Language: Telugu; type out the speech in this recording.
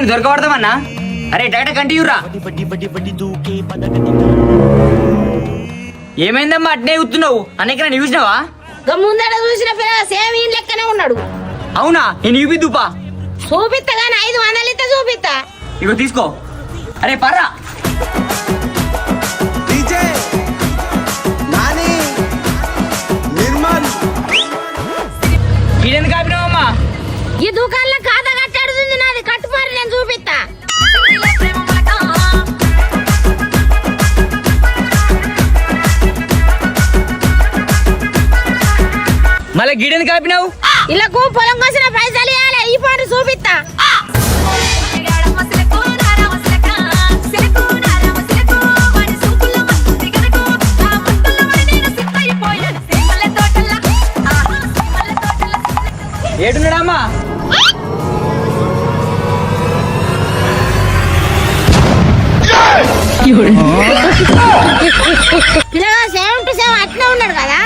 దొరకబడతామన్నా. అరే టాటా కంటిన్యూరా. ఏమైందమ్మా అట్నే కూర్చున్నావు? అనేక నన్ను చూసినావా? ముందర చూసిన పిల్ల సేమ్ ఈ లెక్కనే ఉన్నాడు. అవునా? నేను చూపిద్దుపా. చూపిస్తా గానీ 500 ఇస్తే చూపిస్తా. ఇగో తీసుకో. అరే పర్రా. ఇదెందుకు ఆపినావమ్మా? ఈ దుకాణంలో ఖాతా కట్టాడుతుంది నాది. కట్టుపారి నేను చూపిస్తా. మళ్ళీ గిడెందుకు ఆపినావు? ఇలాకు పొలం కోసిన పైసలు ఇవ్వాలి. ఈ పాటు చూపిస్తా. ఏడున్నాడమ్మా? పిల్లగా 7 to 7 అట్లా ఉన్నాడు కదా.